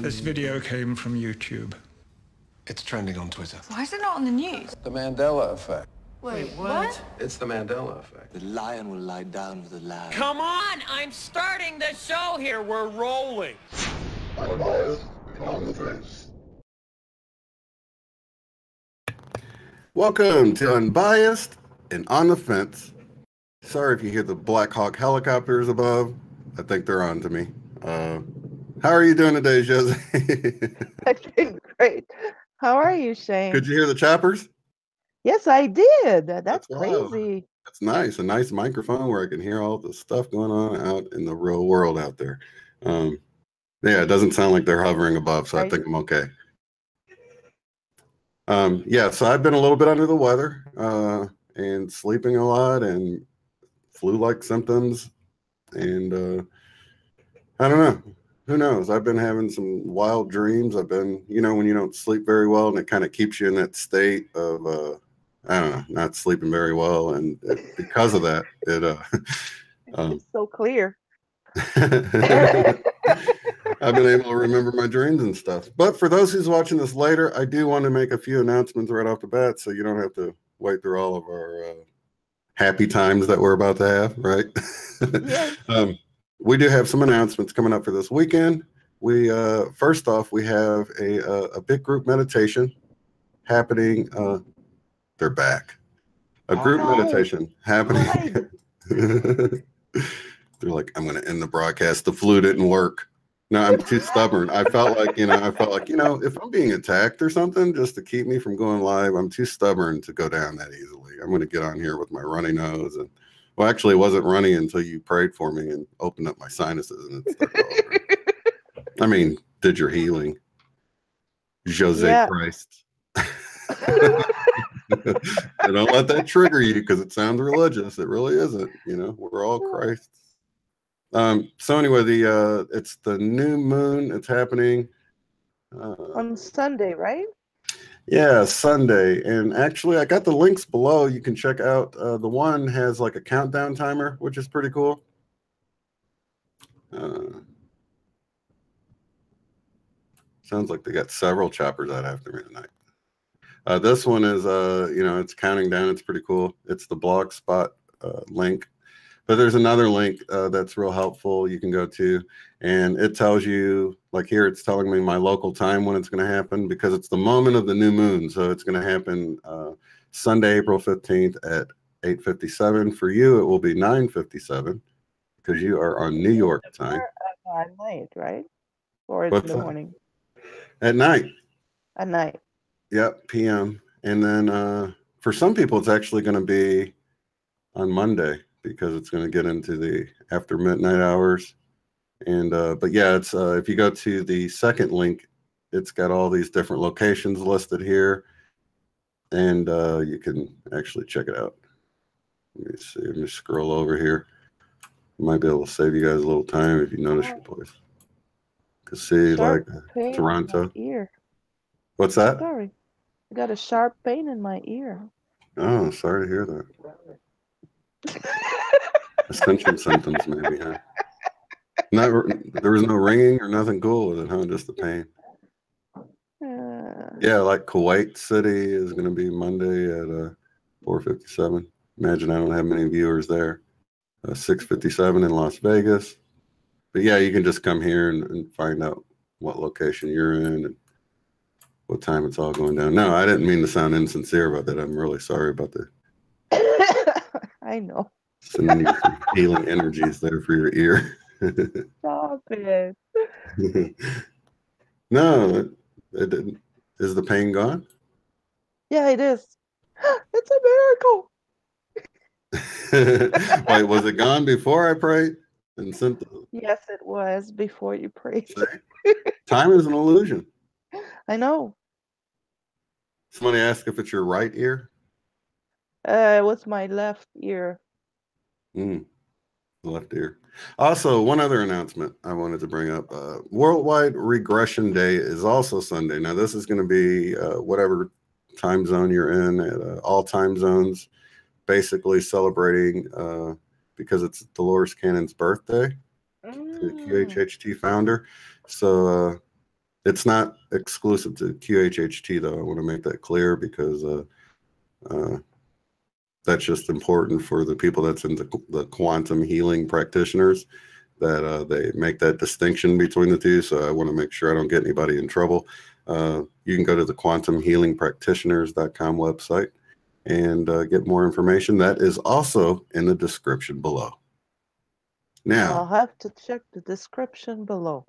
This video came from YouTube. It's trending on Twitter. Why is it not on the news? The Mandela Effect. Wait, what? It's the Mandela Effect. The lion will lie down with the lamb. Come on! I'm starting the show here. We're rolling. Unbiased and on the fence. Welcome to Unbiased and on the Fence. Sorry if you hear the Black Hawk helicopters above. I think they're on to me. How are you doing today, Josee? I'm doing great. How are you, Shane? Could you hear the choppers? Yes, I did. That's wild. crazy. That's nice. A nice microphone where I can hear all the stuff going on out in the real world out there. Yeah, it doesn't sound like they're hovering above, so I think I'm okay. Yeah, so I've been a little bit under the weather and sleeping a lot and flu-like symptoms. And I don't know. Who knows? I've been having some wild dreams. I've been, you know, when you don't sleep very well and it kind of keeps you in that state of, I don't know, not sleeping very well. And because of that, It's so clear. I've been able to remember my dreams and stuff. But for those who's watching this later, I do want to make a few announcements right off the bat so you don't have to wait through all of our happy times that we're about to have, right? Yes. We do have some announcements coming up for this weekend. We first off, we have a big group meditation happening. They're back. A group meditation happening. They're like, I'm going to end the broadcast. The flu didn't work. No, I'm too stubborn. I felt like, if I'm being attacked or something, just to keep me from going live, I'm too stubborn to go down that easily. I'm going to get on here with my runny nose. And well, actually, it wasn't runny until you prayed for me and opened up my sinuses. And it started over. I mean, did your healing. Josee Christ. Don't let that trigger you because it sounds religious. It really isn't. You know, we're all Christ. So anyway, it's the new moon. It's happening On Sunday, right? Yeah, Sunday. And actually, I got the links below. You can check out. The one has like a countdown timer, which is pretty cool. Sounds like they got several choppers out after me tonight. This one is, it's counting down. It's pretty cool. It's the Blogspot link. But there's another link that's real helpful you can go to, and it tells you, like here, it's telling me my local time when it's going to happen because it's the moment of the new moon. So it's going to happen Sunday, April 15th at 8:57. For you, it will be 9:57 because you are on New York time. At night, right? Or in the morning? At night. At night. Yep, PM. And then for some people, it's actually going to be on Monday, because it's going to get into the after midnight hours. And but yeah, it's if you go to the second link, it's got all these different locations listed here, and you can actually check it out. Let me see. Let me scroll over here. Might be able to save you guys a little time if you notice your place. Cause see, like Toronto. Ear. What's that? Sorry, I got a sharp pain in my ear. Oh, sorry to hear that. Ascension symptoms, maybe, huh? There was no ringing or nothing cool with it, huh? Just the pain. Yeah, like Kuwait City is going to be Monday at 4:57. Imagine I don't have many viewers there. 6:57 in Las Vegas. But yeah, you can just come here and find out what location you're in and what time it's all going down. No, I didn't mean to sound insincere about that. I'm really sorry about that. I know. Sending you some healing energies there for your ear. Stop it. No, it didn't. Is the pain gone? Yeah, it is. It's a miracle. Wait, was it gone before I prayed and sent the... Yes, it was before you prayed. Time is an illusion. I know. Somebody asked if it's your right ear. It was my left ear. Left ear. Also, one other announcement I wanted to bring up. Worldwide Regression Day is also Sunday. Now, this is going to be whatever time zone you're in, at all time zones, basically celebrating because it's Dolores Cannon's birthday, the QHHT founder. So it's not exclusive to QHHT, though. I want to make that clear because that's just important for the people that's in the quantum healing practitioners, that they make that distinction between the two. So I want to make sure I don't get anybody in trouble. You can go to the quantumhealingpractitioners.com website and get more information. That is also in the description below. Now, I'll have to check the description below.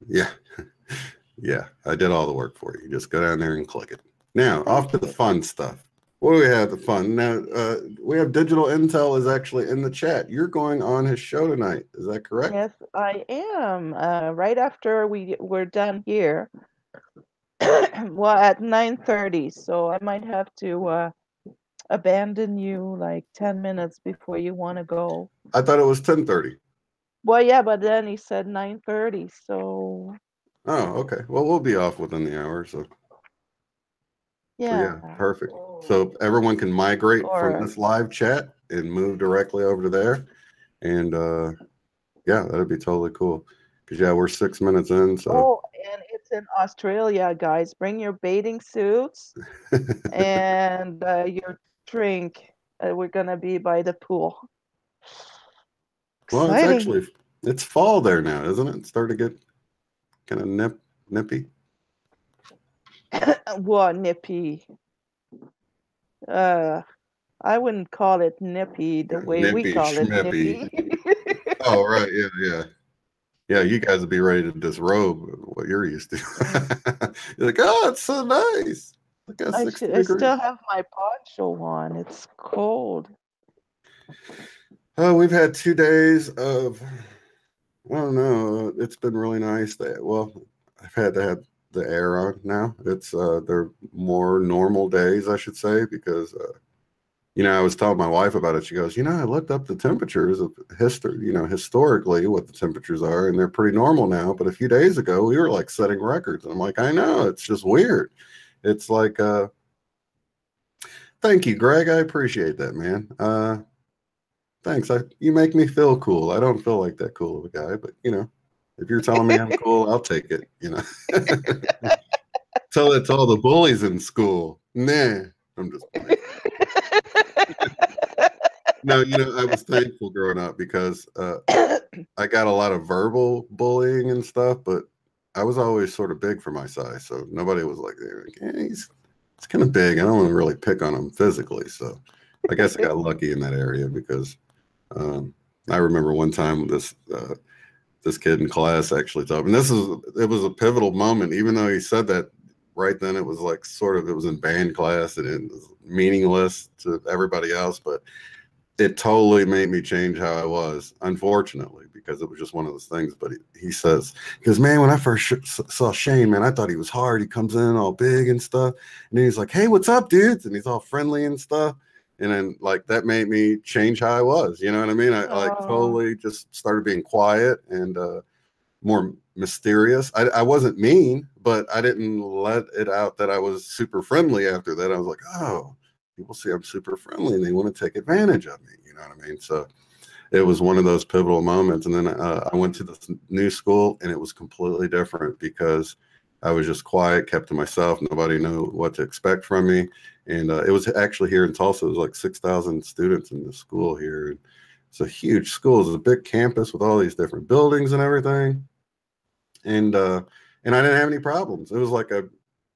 Yeah. Yeah, I did all the work for you. You just go down there and click it. Now, off to the fun stuff. What do we have? The fun. Now, we have Digital Intel is actually in the chat. You're going on his show tonight. Is that correct? Yes, I am. Right after we're done here. Well, at 9:30. So I might have to abandon you like 10 minutes before you want to go. I thought it was 10:30. Well, yeah, but then he said 9:30. So. Oh, okay. Well, we'll be off within the hour. So yeah, perfect. So everyone can migrate from this live chat and move directly over to there. And yeah, that'd be totally cool. Because yeah, we're 6 minutes in. So. Oh, and it's in Australia, guys. Bring your bathing suits and your drink. We're gonna be by the pool. Well, Exciting. it's fall there now, isn't it? It's starting to get kind of nippy. What nippy? I wouldn't call it nippy the way Nippy, we call it schmippy. nippy. Oh, right. Yeah, you guys would be ready to disrobe what you're used to. You're like, oh, it's so nice. I still have my poncho on. It's cold. Oh, we've had 2 days of, I don't know, it's been really nice. Well, I've had to have the air on now. It's they're more normal days, I should say, because I was telling my wife about it. She goes, I looked up the temperatures of historically what the temperatures are, and they're pretty normal now. But a few days ago, we were like setting records. And I'm like, I know, it's just weird. It's like, thank you, Greg. I appreciate that, man. Thanks. You make me feel cool. I don't feel like that cool of a guy, but if you're telling me I'm cool, I'll take it. Tell it to all the bullies in school. Nah, I'm just playing. No, I was thankful growing up because I got a lot of verbal bullying and stuff, but I was always sort of big for my size, so nobody was like, he's kind of big. I don't want to really pick on him physically, so I guess I got lucky in that area because I remember one time this kid in class actually told me, it was a pivotal moment, even though he said that right then. It was like it was in band class and it was meaningless to everybody else, but it totally made me change how I was, unfortunately, because it was just one of those things. But he says, man, when I first saw Shane, man, I thought he was hard. He comes in all big and stuff. And then he's like, hey, what's up, dudes? And he's all friendly and stuff. And then like that made me change how I was. You know what I mean? I like totally just started being quiet and more mysterious. I wasn't mean, but I didn't let it out that I was super friendly after that. I was like, oh, people see I'm super friendly and they want to take advantage of me. You know what I mean? So it was one of those pivotal moments. And then I went to this new school and it was completely different because I was just quiet, kept to myself. Nobody knew what to expect from me. And it was actually here in Tulsa. It was like 6,000 students in the school here. And it's a huge school. It's a big campus with all these different buildings and everything. And I didn't have any problems. It was like I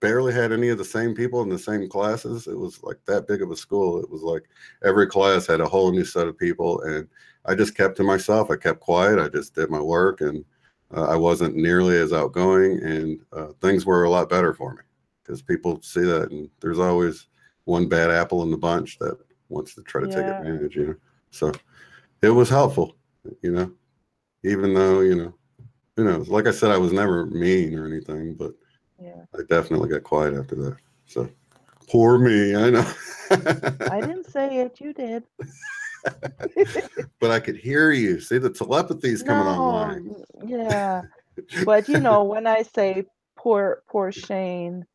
barely had any of the same people in the same classes. It was like that big of a school. It was like every class had a whole new set of people. And I just kept to myself. I kept quiet. I just did my work. And I wasn't nearly as outgoing. And things were a lot better for me because people see that. And there's always one bad apple in the bunch that wants to try to take advantage, So it was helpful, even though, who knows? Like I said, I was never mean or anything, but I definitely got quiet after that. So poor me, I know. I didn't say it, you did. But I could hear you. See, the telepathy's coming online. Yeah. But when I say poor Shane,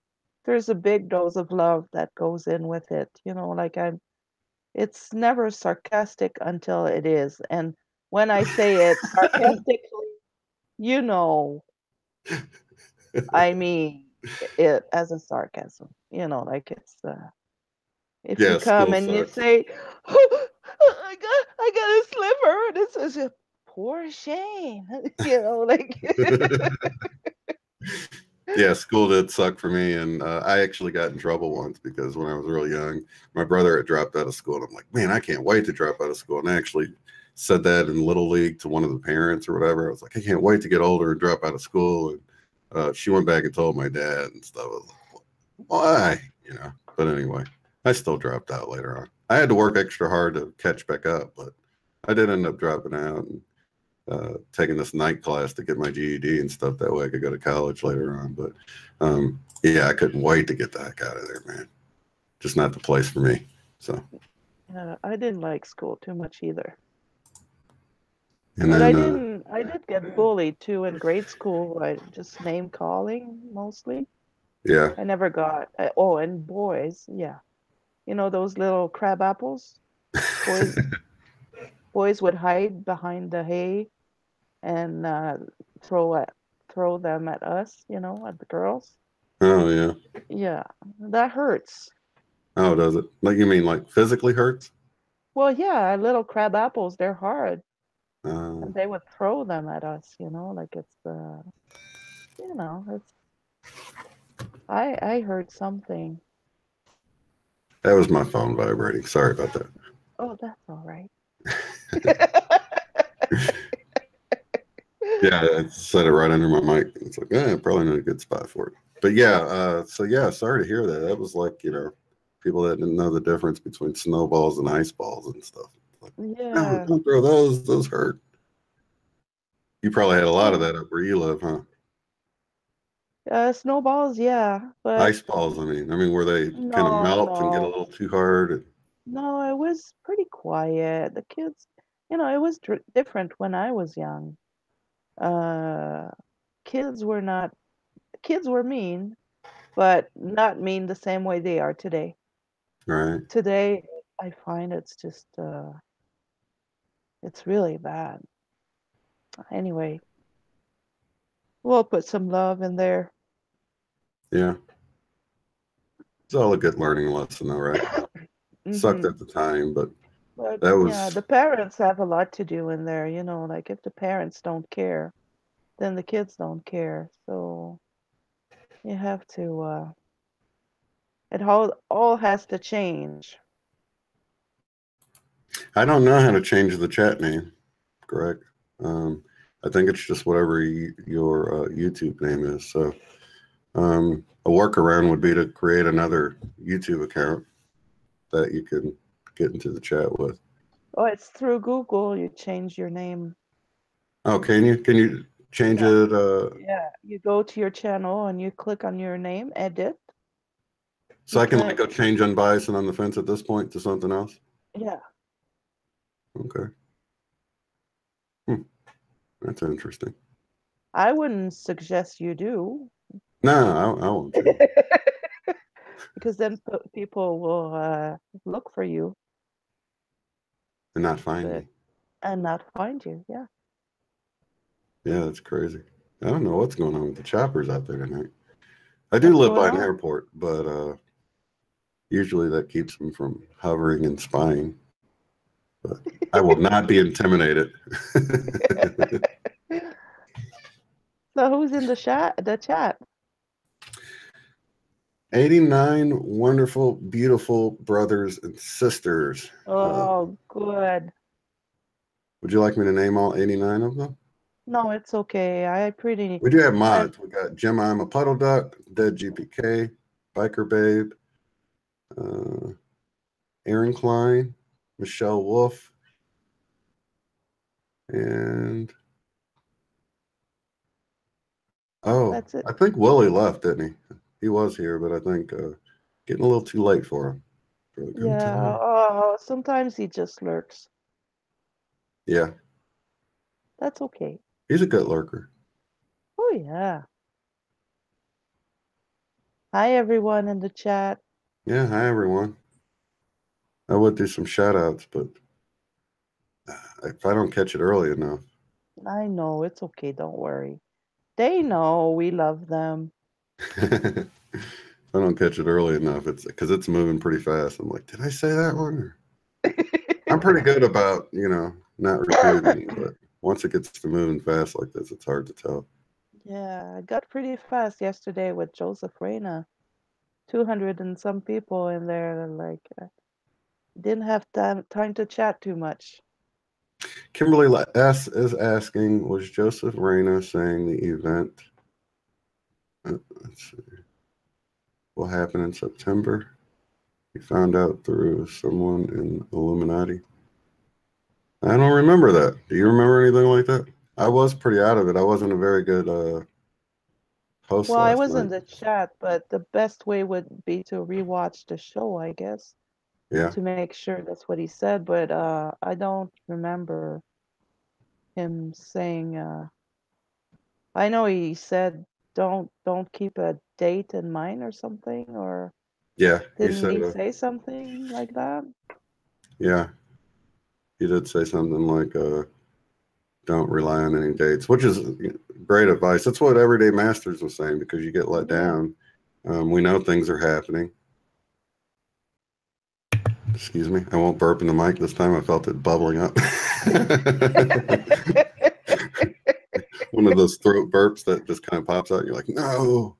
there's a big dose of love that goes in with it. It's never sarcastic until it is. And when I say it sarcastically, you know, I mean it as a sarcasm. Like it's if you Yeah, come school and you sucks. say, oh, I got a sliver, and it's such a poor Shane, like Yeah, school did suck for me, and I actually got in trouble once because when I was real young, my brother had dropped out of school, and I'm like, man, I can't wait to drop out of school. And I actually said that in Little League to one of the parents or whatever. I was like, I can't wait to get older and drop out of school. And she went back and told my dad and stuff. I was like, why? But anyway, I still dropped out later on. I had to work extra hard to catch back up, but I did end up dropping out. And taking this night class to get my GED and stuff. That way I could go to college later on. But yeah, I couldn't wait to get the heck out of there, man. Just not the place for me. So I didn't like school too much either. and But then I did get bullied too in grade school. I just name calling mostly. yeah. I never got. Oh, and boys, yeah. Those little crab apples? Boys would hide behind the hay and throw them at us, at the girls. Oh yeah. Yeah, that hurts. Oh, does it? Like you mean like physically hurts? Well, yeah, little crab apples, they're hard. Uh, And they would throw them at us, like it's it's I heard something. that was my phone vibrating. Sorry about that. Oh, that's all right. Yeah, I set it right under my mic. It's like, probably not a good spot for it. But yeah, so yeah, sorry to hear that. That was like, people that didn't know the difference between snowballs and ice balls and stuff. Like, no, Yeah. don't throw those. Those hurt. You probably had a lot of Oh, that up where you live, huh? snowballs, yeah, but Ice balls, I mean. Where they kind of no, melt and get a no, little too hard. no, it was pretty quiet. The kids, it was different when I was young. Uh, kids were not, kids were mean, but not mean the same way they are today. Right. Today, I find it's just, it's really bad. Anyway, we'll put some love in there. Yeah. It's all a good learning lesson, though, right? Sucked hmm at the time, but But that yeah, was, the parents have a lot to do in there, like if the parents don't care, then the kids don't care. So you have to, it all has to change. I don't know how to change the chat name, correct? I think it's just whatever your YouTube name is. So a workaround would be to create another YouTube account that you can get into the chat with. Oh, it's through Google. You change your name. Oh, can you? Can you change Yeah. it? Yeah. You go to your channel and you click on your name, edit. So You I can like can, go change unbiased and on the fence at this point to something else? yeah. Okay. That's interesting. I wouldn't suggest you do. No, I won't. Because then people will look for you And not find but me. and not find you. Yeah. Yeah, that's crazy. I don't know what's going on with the choppers out there tonight. I do What's live going by an on? airport, but usually that keeps them from hovering and spying. But I will not be intimidated. So who's in the chat? The chat. 89 wonderful, beautiful brothers and sisters. Oh, good. Would you like me to name all 89 of them? No, it's okay. We do have I mods. We got Jim I'm a Puddle Duck, Dead GPK, Biker Babe, Aaron Klein, Michelle Wolf, and that's it. I think Willie left, didn't he? He was here, but I think getting a little too late for him. For the good Yeah. time. Oh, sometimes he just lurks. Yeah, That's okay. he's a good lurker. Oh yeah. Hi everyone in the chat. Yeah, hi everyone. I would do some shout outs, but if I don't catch it early enough. I know, it's okay, don't worry. They know we love them. If I don't catch it early enough, it's because it's moving pretty fast. I'm like, did I say that one? I'm pretty good about, not repeating it, but once it gets to moving fast like this, it's hard to tell. Yeah, I got pretty fast yesterday with Joseph Reyna. 200 and some people in there, like, didn't have time to chat too much. Kimberly S. is asking, was Joseph Reyna saying the event let's see, will happen in September? He found out through someone in Illuminati. I don't remember that. Do you remember anything like that? I was pretty out of it. I wasn't a very good host Well, I last was in night. the chat, but the best way would be to rewatch the show, I guess, Yeah. to make sure that's what he said. But I don't remember him saying. I know he said don't keep a date in mind or something, or Yeah, he didn't said, he say something like that? yeah, he did say something like, don't rely on any dates, which is great advice. That's what Everyday Masters was saying, because you get let down. We know things are happening. Excuse me. I won't burp in the mic this time. I felt it bubbling up. One of those throat burps that just kind of pops out. You're like, no.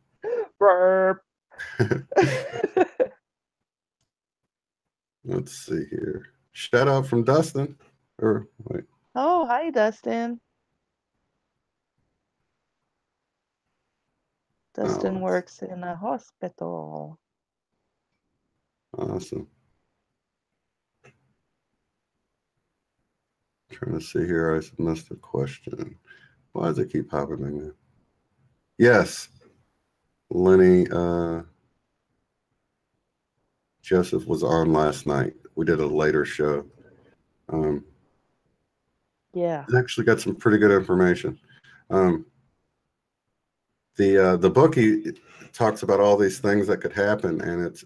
Burp. Let's see here. Shout out from Dustin. Or wait. Oh, hi, Dustin. Dustin works in a hospital. Awesome. Trying to see here. I missed a question. Why does it keep popping in there? Yes. Lenny, Joseph was on last night. We did a later show. Yeah. Actually got some pretty good information. The book, he talks about all these things that could happen, and it's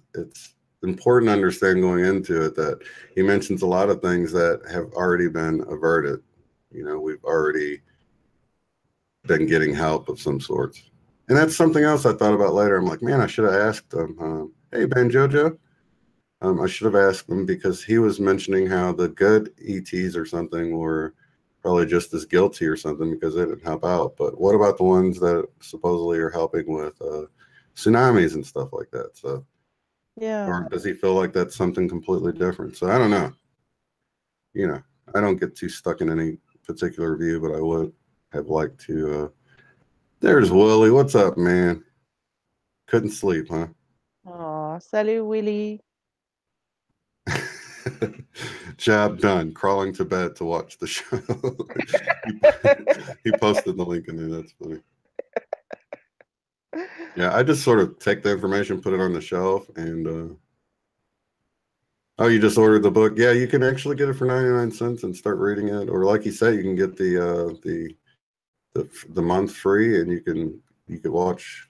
important to understand going into it that he mentions a lot of things that have already been averted. We've already been getting help of some sorts. And that's something else I thought about later. I'm like, man, I should have asked him, hey, Ben Jojo. I should have asked him, because he was mentioning how the good ETs or something were probably just as guilty or something because they didn't help out. But what about the ones that supposedly are helping with tsunamis and stuff like that? So, yeah. Or does he feel like that's something completely different? So I don't know. I don't get too stuck in any particular view, but I would have liked to. There's Willie. What's up, man? Couldn't sleep, huh? Oh, salut, Willie. Job done. Crawling to bed to watch the show. He posted the link in there. That's funny. Yeah, I just sort of take the information, put it on the shelf, and oh, you just ordered the book? Yeah, you can actually get it for 99 cents and start reading it. Or like you said, you can get the month free, and you could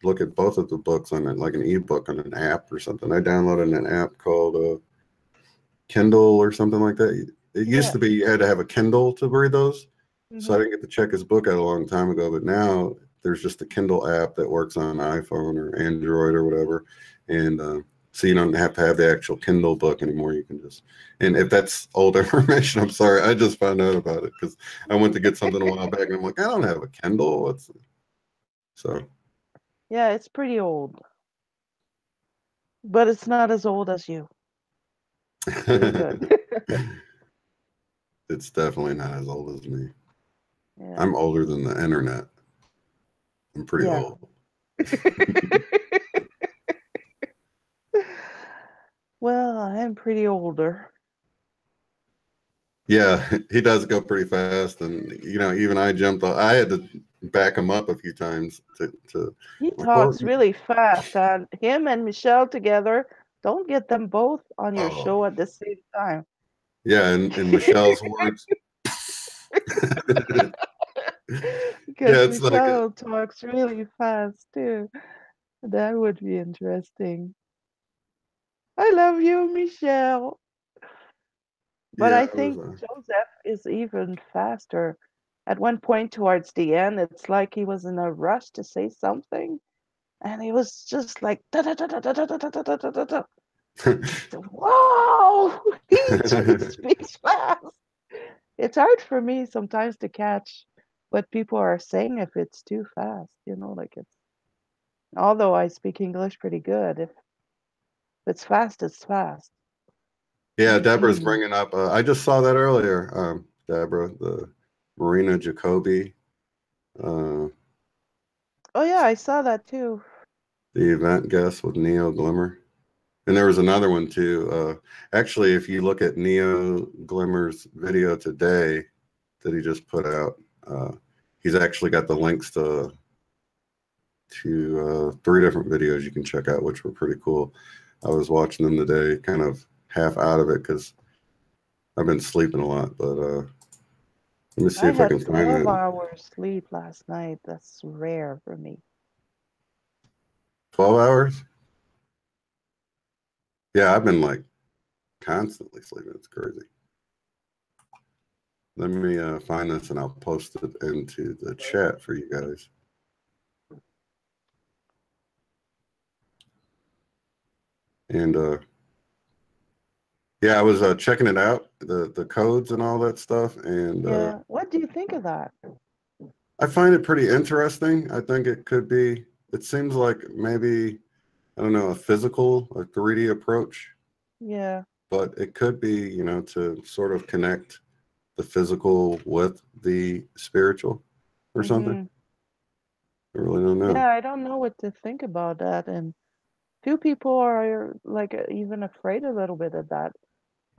look at both of the books on it, like an ebook on an app or something. I downloaded an app called Kindle or something like that. It used to be you had to have a Kindle to read those. So I didn't get to check his book out a long time ago, but now there's just a Kindle app that works on iPhone or Android or whatever. And so you don't have to have the actual Kindle book anymore. You can just, and if that's old information, I'm sorry. I just found out about it because I went to get something a while back and I'm like, I don't have a Kindle. So. Yeah, it's pretty old. But it's not as old as you. Pretty good. It's definitely not as old as me. Yeah. I'm older than the internet. I'm pretty old. Well, I'm pretty older. Yeah, he does go pretty fast, and even I jumped. I had to back him up a few times to. He talks really fast, and him and Michelle together. Don't get them both on your show at the same time. Yeah, and Michelle's words. Because Michelle talks really fast too. That would be interesting. I love you, Michelle. But Yeah, I it was, think Joseph is even faster. At one point towards the end, it's like he was in a rush to say something, and he was just like da da da da da da da da da da da da. Wow! He just speaks fast. It's hard for me sometimes to catch what people are saying if it's too fast, like it's although I speak English pretty good, if it's fast, it's fast. yeah, Deborah's bringing up. I just saw that earlier. Deborah, the Marina Jacobi, Oh yeah, I saw that too. the event guest with Neo Glimmer. And there was another one too. Actually, if you look at Neo Glimmer's video today that he just put out, he's actually got the links to 3 different videos you can check out, which were pretty cool. I was watching them today, kind of half out of it because I've been sleeping a lot. But let me see if I can find it. 12 hours sleep last night. That's rare for me. 12 hours? Yeah, I've been like constantly sleeping. It's crazy. Let me find this and I'll post it into the chat for you guys. And yeah, I was checking it out, the codes and all that stuff. And Yeah. What do you think of that? I find it pretty interesting. I think it could be, it seems like maybe, I don't know, a 3D approach. Yeah. But it could be, to sort of connect the physical with the spiritual or something. I really don't know. Yeah, I don't know what to think about that. And few people are like even afraid a little bit of that.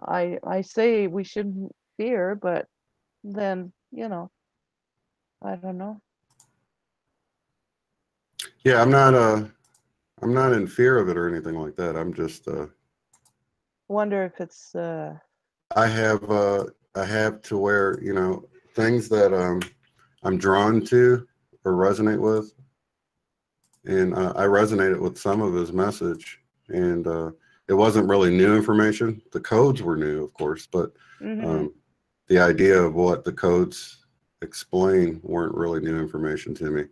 I say we shouldn't fear, but then, I don't know. Yeah, I'm not in fear of it or anything like that. I'm just Wonder if it's I have to where, things that I'm drawn to or resonate with. And I resonated with some of his message, and it wasn't really new information. The codes were new, of course, but the idea of what the codes explain weren't really new information to me.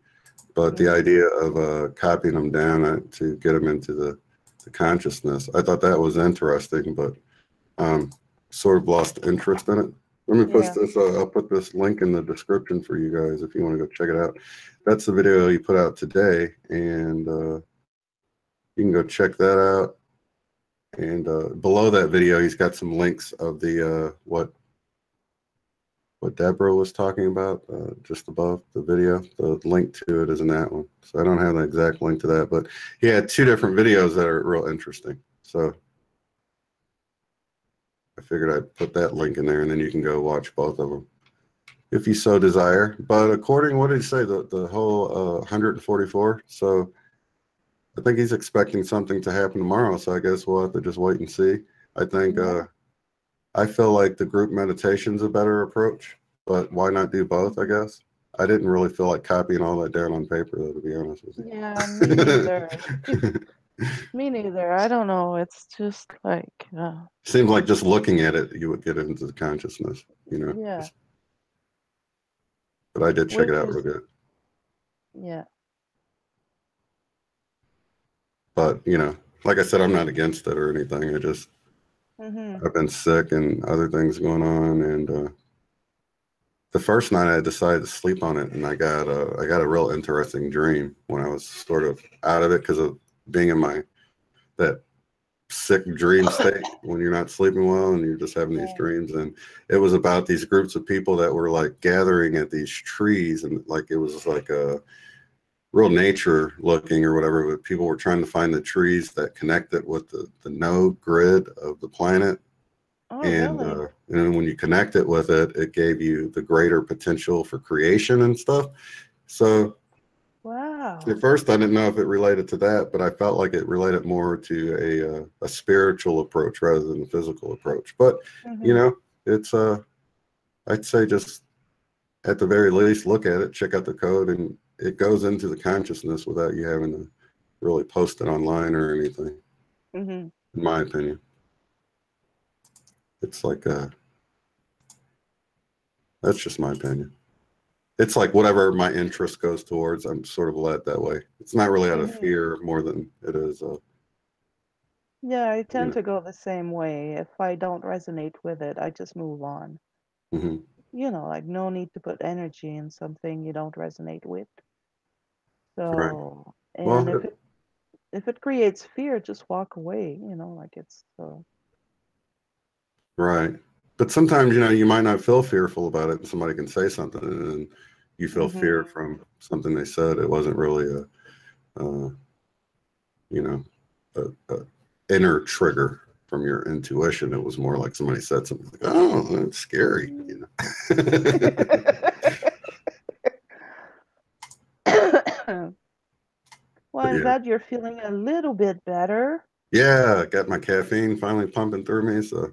But the idea of copying them down to get them into the consciousness, I thought that was interesting, but sort of lost interest in it. Let me post this. I'll put this link in the description for you guys if you want to go check it out. That's the video he put out today, and you can go check that out. And below that video, he's got some links of the what Deborah was talking about, just above the video. The link to it is in that one. So I don't have the exact link to that, but he had 2 different videos that are real interesting. So I figured I'd put that link in there, and then you can go watch both of them if you so desire. But according, what did he say, the whole 144? So I think he's expecting something to happen tomorrow. So I guess we'll have to just wait and see. I think I feel like the group meditation's a better approach, but why not do both, I guess? I didn't really feel like copying all that down on paper, though, to be honest with you. Yeah, me neither. Me neither. I don't know. It's just like seems like just looking at it, you would get into the consciousness, Yeah. But I did check it out real good. Yeah. But, like I said, I'm not against it or anything. I just, I've been sick and other things going on. And the first night I decided to sleep on it, and I got a real interesting dream when I was sort of out of it because of being in that sick dream state when you're not sleeping well and you're just having these dreams. And it was about these groups of people that were like gathering at these trees, and like it was like a real nature looking or whatever, but people were trying to find the trees that connected with the node grid of the planet. Really? And when you connect it with it, it gave you the greater potential for creation and stuff. So wow. At first I didn't know if it related to that, but I felt like it related more to a spiritual approach rather than a physical approach. But it's I'd say just at the very least look at it, check out the code, and it goes into the consciousness without you having to really post it online or anything, in my opinion. It's like That's just my opinion. It's like whatever my interest goes towards, I'm sort of led that way. It's not really out of fear more than it is. Yeah, I tend to go the same way. If I don't resonate with it, I just move on. Mm-hmm. You know, like no need to put energy in something you don't resonate with. So, Right. and Well, if it creates fear, just walk away. You know, like it's so. right. But sometimes, you might not feel fearful about it, and somebody can say something, and you feel fear from something they said. It wasn't really a inner trigger from your intuition. It was more like somebody said something like, "Oh, that's scary," Well, I'm yeah. glad you're feeling a little bit better. Yeah, got my caffeine finally pumping through me. So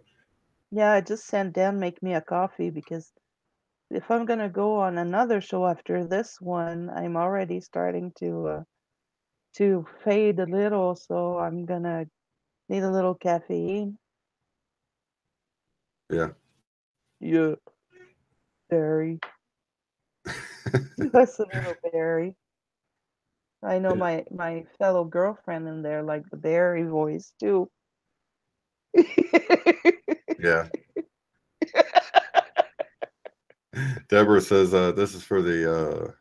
Yeah, I just sent Dan make me a coffee because if I'm gonna go on another show after this one, I'm already starting to fade a little, so I'm gonna need a little caffeine. yeah. Yeah, Barry. That's a little Barry. I know my fellow girlfriend in there like the Barry voice too. Yeah. Deborah says, this is for the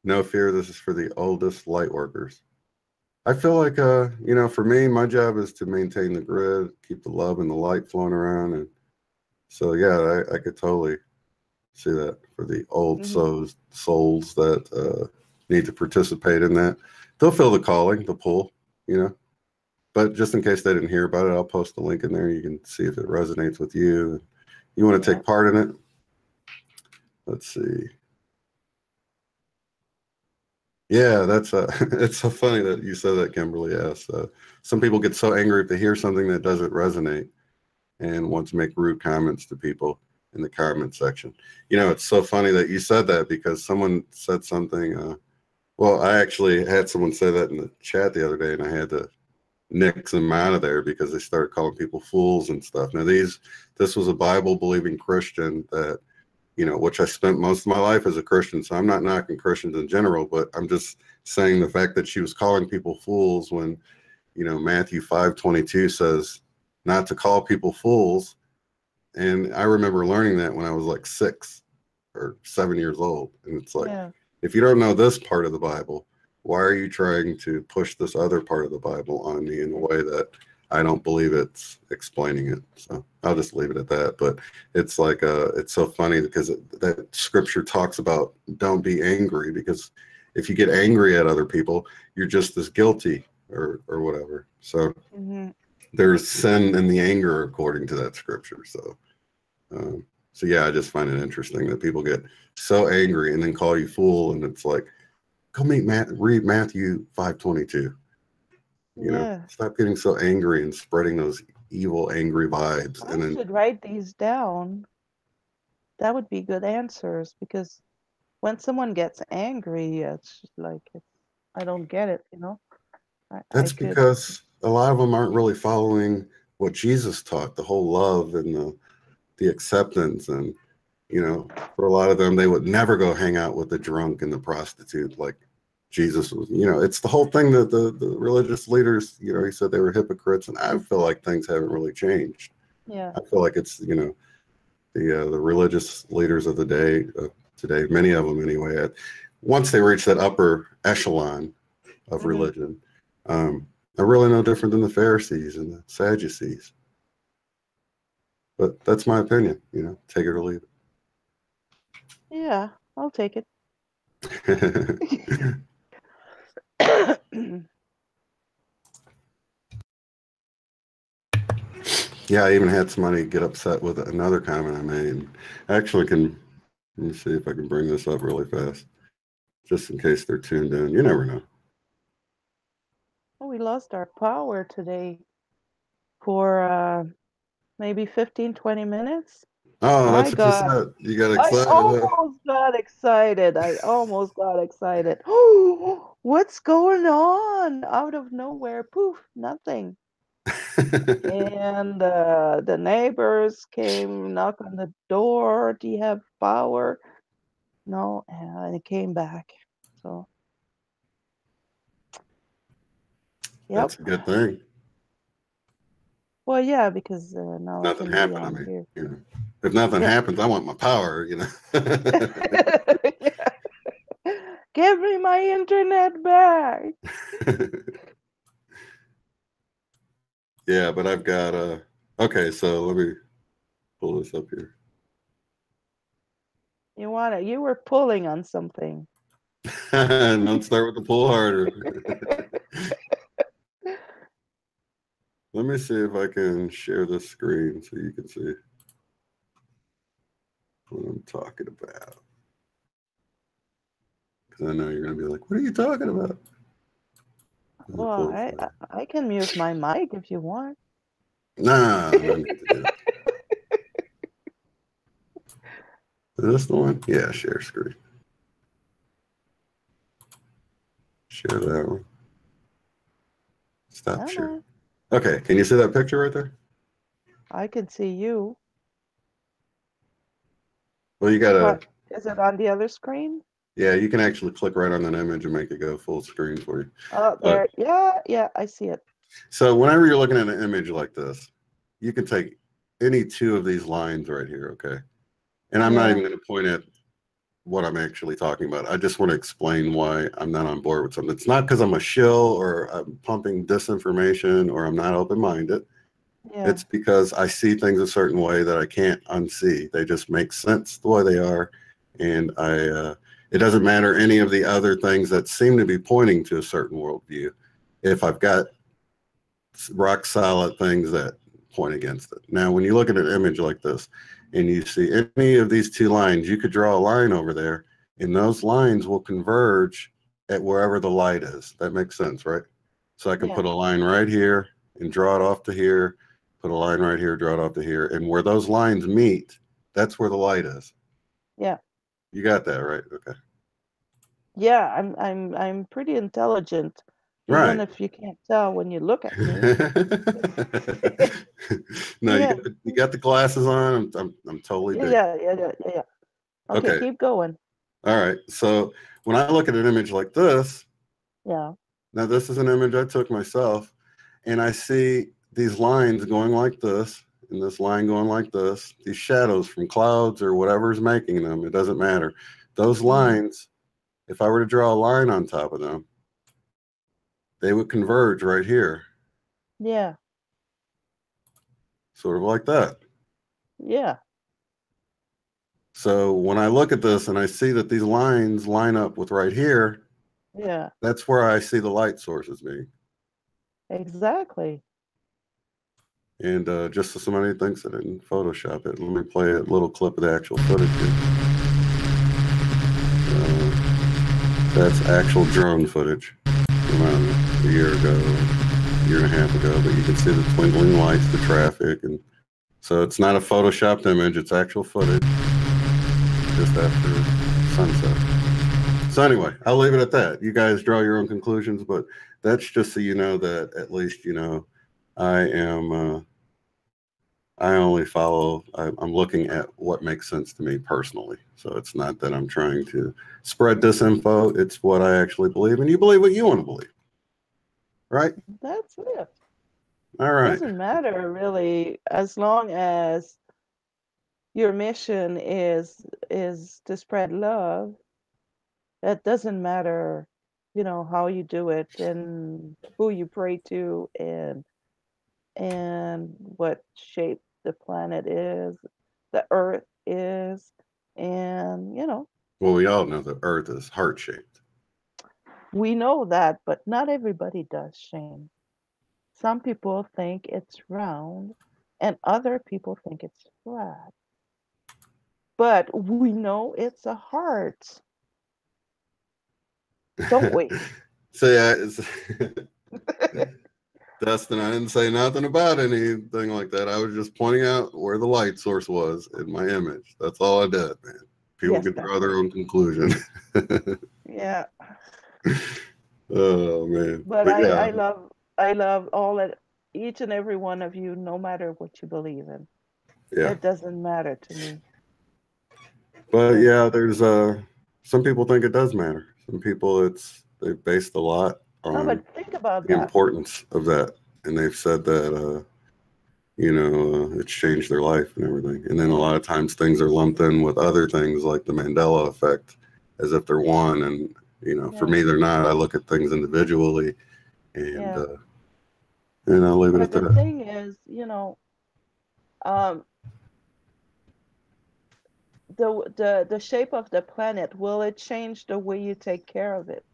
no fear, this is for the oldest light workers. I feel like for me, my job is to maintain the grid, keep the love and the light flowing around. And so yeah, I could totally see that for the old souls that need to participate in that. They'll feel the calling, the pull, But just in case they didn't hear about it, I'll post the link in there. You can see if it resonates with you. You want to take part in it? Let's see. Yeah, that's it's so funny that you said that, Kimberly. Yes, some people get so angry if they hear something that doesn't resonate and want to make rude comments to people in the comment section. It's so funny that you said that because someone said something. Well, I actually had someone say that in the chat the other day, and I had to nix them out of there because they started calling people fools and stuff. Now, this was a Bible-believing Christian that, which I spent most of my life as a Christian, so I'm not knocking Christians in general, but I'm just saying the fact that she was calling people fools when, Matthew 5:22 says not to call people fools. And I remember learning that when I was like 6 or 7 years old. And it's like, if you don't know this part of the Bible, why are you trying to push this other part of the Bible on me in a way that I don't believe it's explaining it? So I'll just leave it at that. But it's like, it's so funny because that scripture talks about don't be angry, because if you get angry at other people, you're just as guilty or whatever. So there's sin in the anger according to that scripture. So yeah, I just find it interesting that people get so angry and then call you fool, and it's like, go read Matthew 5:22. Stop getting so angry and spreading those evil, angry vibes. I should write these down. That would be good answers, because when someone gets angry, it's like I don't get it. That's because a lot of them aren't really following what Jesus taught, the whole love and the acceptance. And for a lot of them, they would never go hang out with the drunk and the prostitute like Jesus was. It's the whole thing that the religious leaders, he said they were hypocrites, and I feel like things haven't really changed. Yeah, I feel like it's the religious leaders of the day today, many of them anyway, once they reach that upper echelon of religion, are really no different than the Pharisees and the Sadducees. But that's my opinion. Take it or leave it. Yeah, I'll take it. Yeah, I even had somebody get upset with another comment I made. I actually let me see if I can bring this up really fast, just in case they're tuned in. You never know. Oh, we lost our power today for maybe 15-20 minutes. Oh, My that's what God. you said. You got excited. I almost got excited. Oh, what's going on? Out of nowhere, poof, nothing. And the neighbors came, knock on the door. Do you have power? No, and it came back. So, yep. That's a good thing. Well, yeah, because now I Nothing can be happened to on me. here. You know, if nothing happens, I want my power. You know. Yeah. Give me my internet back. Yeah, but I've got okay, so let me pull this up here. You want it? You were pulling on something. Don't start with the pull harder. Let me see if I can share this screen so you can see what I'm talking about. Because I know you're going to be like, what are you talking about? Well, I can mute my mic if you want. Nah, no need to do that. Is this the one? Yeah, share screen. Share that one. Stop sharing. Okay, can you see that picture right there? I can see you. Well, you gotta. Is it on the other screen? Yeah, you can actually click right on that image and make it go full screen for you. Oh, there. Yeah, I see it. So whenever you're looking at an image like this, you can take any two of these lines right here, okay? And I'm not even going to point at what I'm actually talking about. I just want to explain why I'm not on board with something. It's not because I'm a shill or I'm pumping disinformation or I'm not open-minded. Yeah. It's because I see things a certain way that I can't unsee. They just make sense the way they are. And it doesn't matter any of the other things that seem to be pointing to a certain worldview. If I've got rock solid things that point against it. Now, when you look at an image like this and you see any of these two lines, you could draw a line over there and those lines will converge at wherever the light is. That makes sense, right? So I can put a line right here and draw it off to here, put a line right here, draw it off to here. And where those lines meet, that's where the light is. Yeah. You got that, right? Okay. Yeah, I'm pretty intelligent. Even if you can't tell when you look at me. No, you got the glasses on. I'm totally digging. Yeah. Okay, keep going. All right. So when I look at an image like this, now this is an image I took myself, and I see these lines going like this, and this line going like this, these shadows from clouds or whatever's making them, it doesn't matter. Those lines, if I were to draw a line on top of them, they would converge right here. Yeah. Sort of like that. Yeah. So when I look at this and I see that these lines line up with right here, that's where I see the light sources being. Exactly. And just so somebody thinks I didn't Photoshop it, let me play a little clip of the actual footage here. That's actual drone footage from a year ago, year and a half ago, but you can see the twinkling lights, the traffic, and so it's not a Photoshopped image, it's actual footage just after sunset. So anyway, I'll leave it at that. You guys draw your own conclusions, but that's just so you know that at least, you know, I only follow, I'm looking at what makes sense to me personally. So it's not that I'm trying to spread disinfo, it's what I actually believe, and you believe what you want to believe. Right? That's it. All right. It doesn't matter really, as long as your mission is to spread love. It doesn't matter, you know, how you do it and who you pray to and what shape the planet is, the earth is, and you know. Well, we all know the earth is heart-shaped. We know that, but not everybody does, Shane. Some people think it's round and other people think it's flat. But we know it's a heart. Don't we? So yeah, Dustin, I didn't say nothing about anything like that. I was just pointing out where the light source was in my image. That's all I did, man. People can draw their own conclusion. Oh man. But yeah. I love all that each and every one of you, no matter what you believe in. Yeah. It doesn't matter to me. But yeah, there's some people think it does matter. Some people they've based a lot No, on but think about the that. importance of that, and they've said that it's changed their life and everything. And then a lot of times things are lumped in with other things like the Mandela effect, as if they're one. And for me, they're not. I look at things individually, and I'll leave it at But the that. thing is, the shape of the planet, will it change the way you take care of it?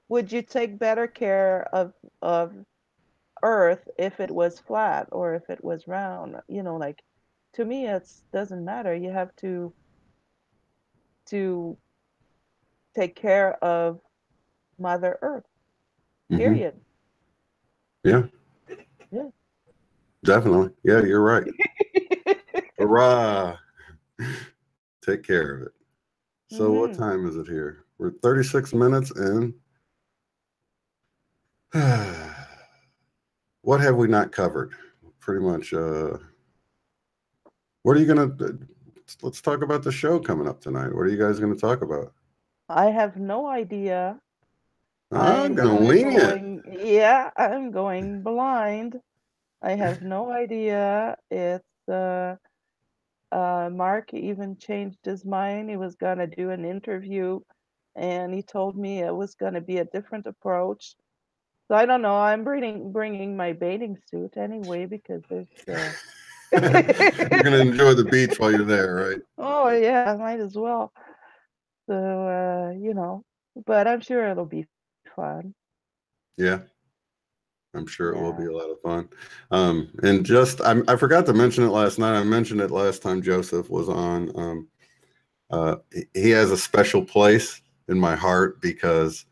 Would you take better care of Earth if it was flat or if it was round? Like, to me, it doesn't matter. You have to take care of Mother Earth. Period. Yeah. Yeah. Definitely. Yeah, you're right. Hurrah! Take care of it. So what time is it here? We're 36 minutes in. What have we not covered? Pretty much. What are you gonna? Let's talk about the show coming up tonight. What are you guys gonna talk about? I have no idea. I'm gonna wing it. Yeah, I'm going blind. I have no idea. It's Mark even changed his mind. He was gonna do an interview, and he told me it was gonna be a different approach. So I don't know. I'm bringing my bathing suit anyway because there's. You're gonna enjoy the beach while you're there, right? Oh yeah, might as well. So but I'm sure it'll be fun. Yeah, I'm sure it will be a lot of fun. And just I forgot to mention it last night. I mentioned it last time Joseph was on. He has a special place in my heart because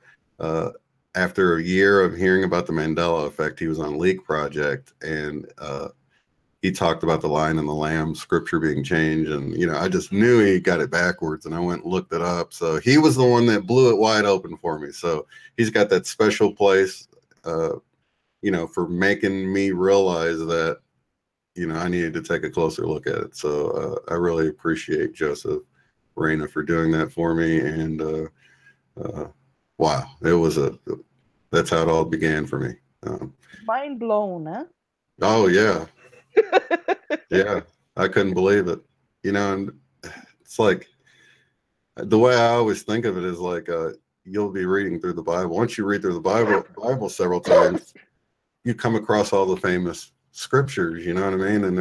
after a year of hearing about the Mandela effect, he was on Leak Project, and he talked about the Lion and the Lamb scripture being changed. And, I just knew he got it backwards, and I went and looked it up. So he was the one that blew it wide open for me. So he's got that special place, for making me realize that, I needed to take a closer look at it. So I really appreciate Joseph Reyna for doing that for me. And wow, that's how it all began for me. Mind blown, huh? Oh yeah. Yeah, I couldn't believe it. And it's like the way I always think of it is like you'll be reading through the Bible. Once you read through the Bible several times, you come across all the famous scriptures, you know what I mean? And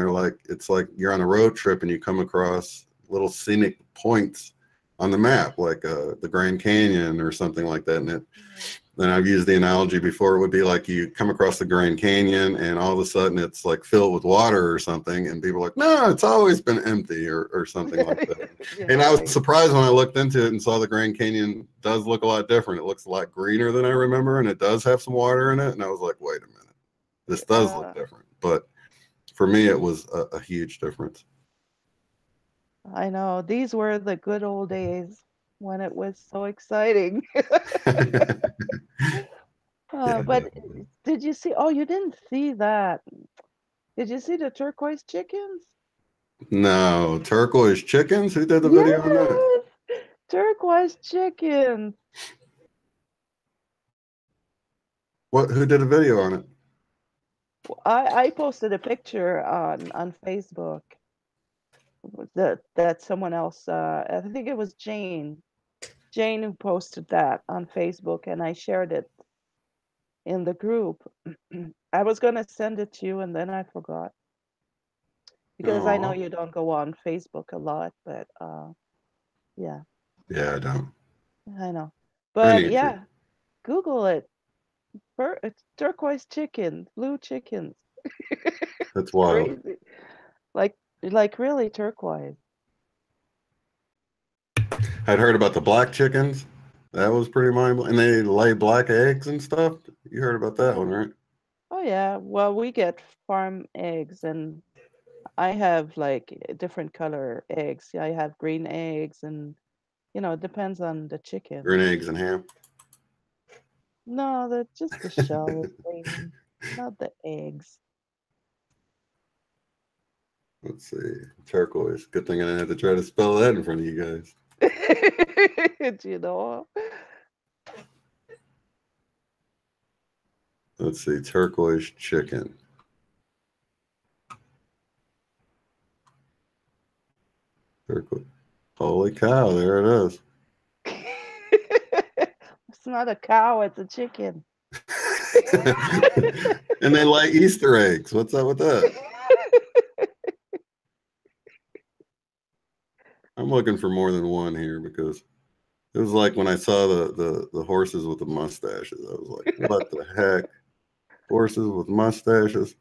it's like you're on a road trip and you come across little scenic points on the map, like the Grand Canyon or something like that. And I've used the analogy before. It would be like you come across the Grand Canyon and all of a sudden it's like filled with water or something. And people are like, no, it's always been empty or something like that. And I was surprised when I looked into it and saw the Grand Canyon does look a lot different. It looks a lot greener than I remember. And it does have some water in it. And I was like, wait a minute, this does look different. But for me, it was a huge difference. I know. These were the good old days when it was so exciting. But did you see? Oh, you didn't see that. Did you see the turquoise chickens? No, turquoise chickens? Who did the video on that? Turquoise chickens. Who did a video on it? I posted a picture on Facebook that someone else, I think it was Jane who posted that on Facebook, and I shared it in the group. I was gonna send it to you and then I forgot because I know you don't go on Facebook a lot, but yeah. Yeah, I don't. I know, but yeah, Google it. It's turquoise chickens, blue chickens. That's wild. Crazy. Like really turquoise. I'd heard about the black chickens. That was pretty mind-blowing. And they lay black eggs and stuff. You heard about that one, right? Oh yeah. Well, we get farm eggs, and I have like different color eggs. I have green eggs, and it depends on the chicken. Green eggs and ham. No, just the shell is green. Not the eggs. Let's see. Turquoise. Good thing I didn't have to try to spell that in front of you guys. You know? Let's see. Turquoise chicken. Turquoise. Holy cow, there it is. It's not a cow, it's a chicken. And they like Easter eggs. What's up with that? I'm looking for more than one here because it was like when I saw the horses with the mustaches. I was like, what the heck? Horses with mustaches?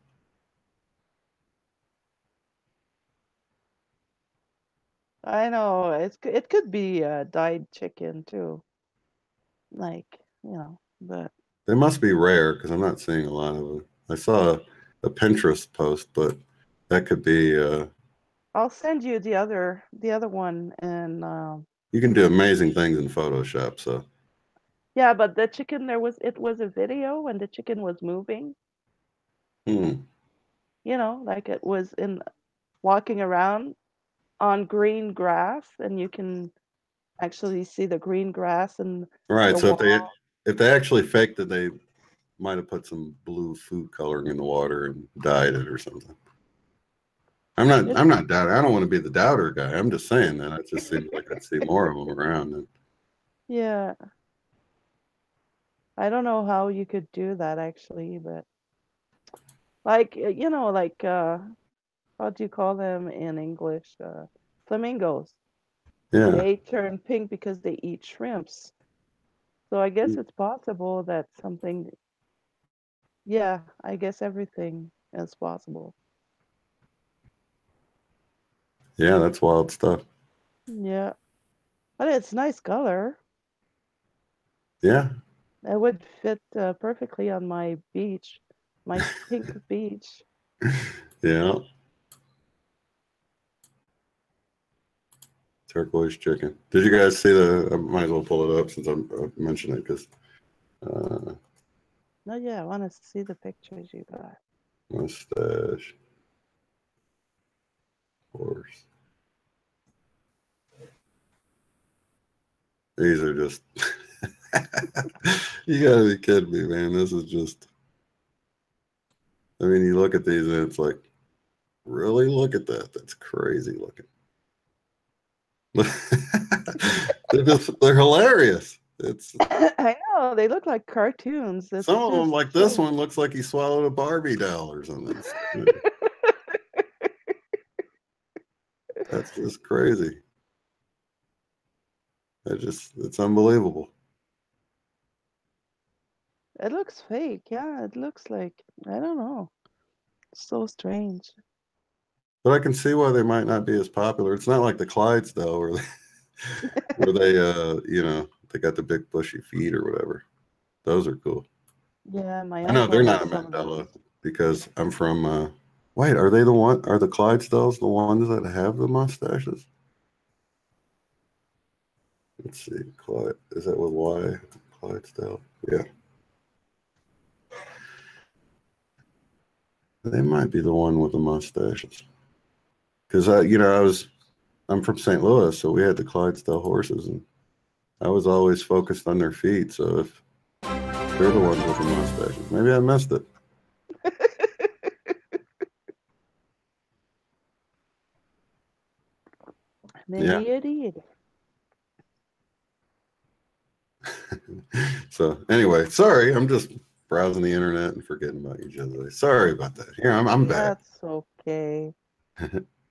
I know it could be dyed chicken too, like but They must be rare because I'm not seeing a lot of it. I saw a Pinterest post, but that could be. I'll send you the other one, and You can do amazing things in Photoshop. So yeah, but the chicken it was a video when the chicken was moving. Like it was walking around on green grass, and you can actually see the green grass and right. the So wall. if they actually faked it, they might have put some blue food coloring in the water and dyed it or something. I'm not doubting. I don't want to be the doubter guy. I'm just saying that it just seems like I'd see more of them around. And Yeah. I don't know how you could do that actually, but like how do you call them in English? Flamingos. yeah, They turn pink because they eat shrimps. So I guess it's possible that something, yeah, I guess everything is possible. yeah, that's wild stuff. Yeah. But it's nice color. Yeah. It would fit perfectly on my beach, my pink beach. Yeah. Turquoise chicken. Did you guys see I might as well pull it up since I mentioned it because. No, yeah, I want to see the pictures you got. Mustache. Horse. These are just. You gotta be kidding me, man. This is just. I mean, you look at these and it's like, really look at that. That's crazy looking. they're hilarious. It's I know they look like cartoons. some of them, like this one, looks like he swallowed a Barbie doll or something. That's just crazy. It's unbelievable. It looks fake. Yeah, it looks like, I don't know. It's so strange. But I can see why they might not be as popular. It's not like the Clydesdale where they they got the big bushy feet or whatever. Those are cool. Yeah, my I know they're not a some of Mandela because I'm from wait, are they are the Clydesdales the ones that have the mustaches? Let's see. Clyde, is that with Y? Clydesdale? Yeah. They might be the one with the mustaches. Because I'm from St. Louis, so we had the Clydesdale horses, and I was always focused on their feet. So if they're the ones with the mustaches, maybe I missed it. Maybe you did. So anyway, sorry, I'm just browsing the internet and forgetting about you, Josee. Sorry about that. Here, I'm back. That's okay.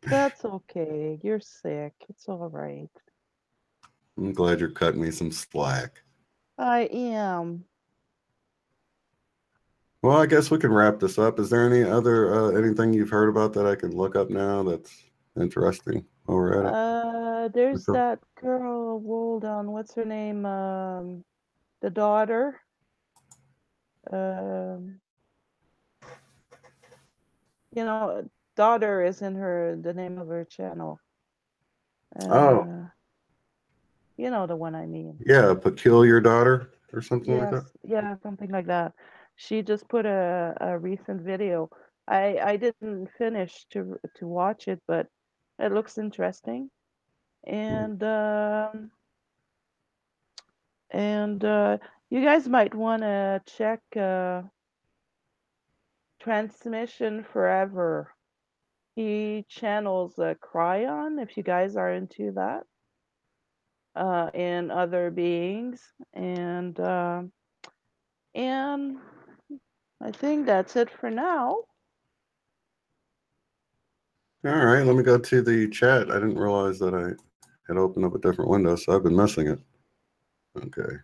That's okay. You're sick. It's all right. I'm glad you're cutting me some slack. I am. Well, I guess we can wrap this up. Is there any other anything you've heard about that I can look up now that's interesting while we're at it? There's that girl, hold on, what's her name? The daughter. Daughter is in the name of her channel. You know the one I mean. Yeah, a peculiar daughter or something like that. Yeah, something like that. She just put a recent video. I didn't finish to watch it, but it looks interesting. And you guys might want to check Transmission Forever. He channels Cryon, if you guys are into that, and other beings. And I think that's it for now. All right, let me go to the chat. I didn't realize that I had opened up a different window, so I've been missing it. Okay.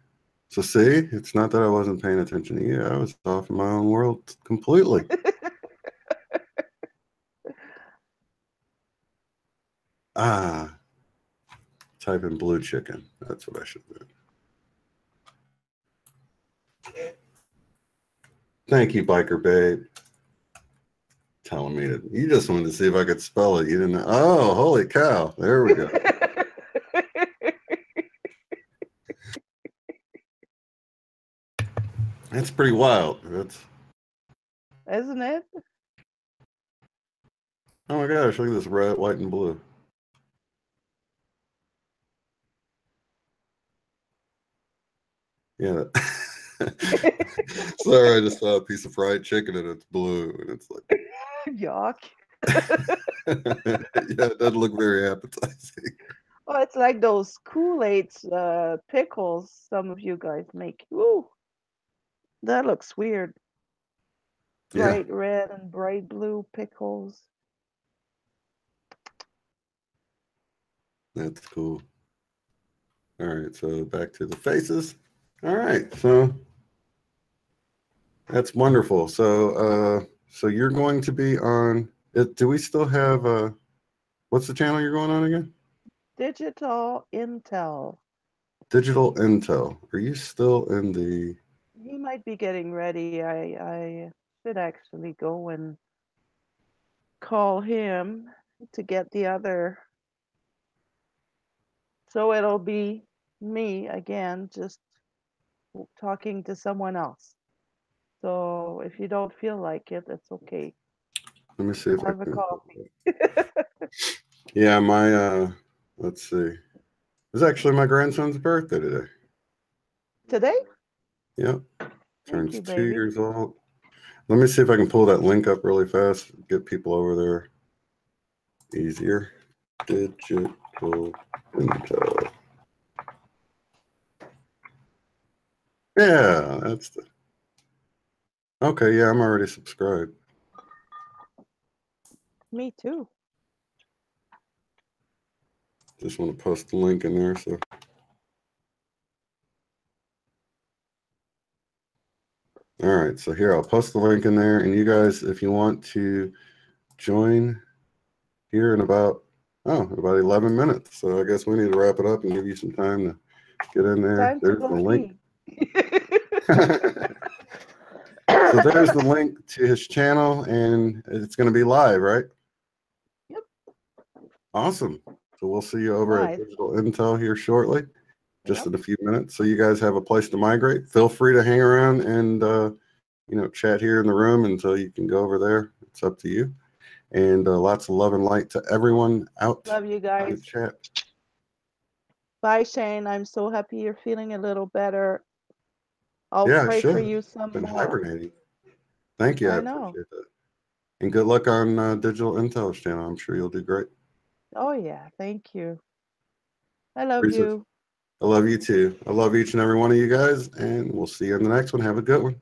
So see, it's not that I wasn't paying attention to you. I was off in my own world completely. Type in blue chicken. That's what I should do. Thank you, Biker Babe. Telling me that you just wanted to see if I could spell it. You didn't know. Oh, holy cow. There we go. That's pretty wild. Isn't it? Oh my gosh, look at this red, white, and blue. Yeah. Sorry, I just saw a piece of fried chicken and it's blue, and it's like Yuck. yeah, it doesn't look very appetizing. Oh, it's like those Kool-Aid pickles some of you guys make. Ooh, that looks weird. Bright red and bright blue pickles. That's cool. All right, so back to the faces. All right, so that's wonderful. So so you're going to be on it. Do we still have what's the channel you're going on again? Digital Intel. Digital Intel. Are you still in the He might be getting ready. I should actually go and call him to get the other. So it'll be me again, just talking to someone else. So if you don't feel like it, it's okay. Let me see if Have I a can. coffee. Yeah, my let's see. It's actually my grandson's birthday today. Today? Yep. Turns you, 2 baby. years old. Let me see if I can pull that link up really fast. Get people over there easier. Digital Intel. Yeah, that's the. Okay, yeah, I'm already subscribed. Me too. Just want to post the link in there. So. All right, so here I'll post the link in there, and you guys, if you want to join here in about 11 minutes. So I guess we need to wrap it up and give you some time to get in there. Time to There's go the link. pee. So there's the link to his channel, and it's going to be live, right? Yep. Awesome. So we'll see you over Nice. at Digital Intel here shortly, just Yep. in a few minutes. So you guys have a place to migrate. Feel free to hang around and chat here in the room until you can go over there. It's up to you. And lots of love and light to everyone out Love you in the guys. chat. Bye, Shane. I'm so happy you're feeling a little better. I'll Yeah, pray sure. for you some Been more. hibernating. Thank you. I know. appreciate that. And good luck on Digital Intel's channel. I'm sure you'll do great. Oh, yeah. Thank you. I love Appreciate you. I love you too. I love each and every one of you guys, and we'll see you in the next one. Have a good one.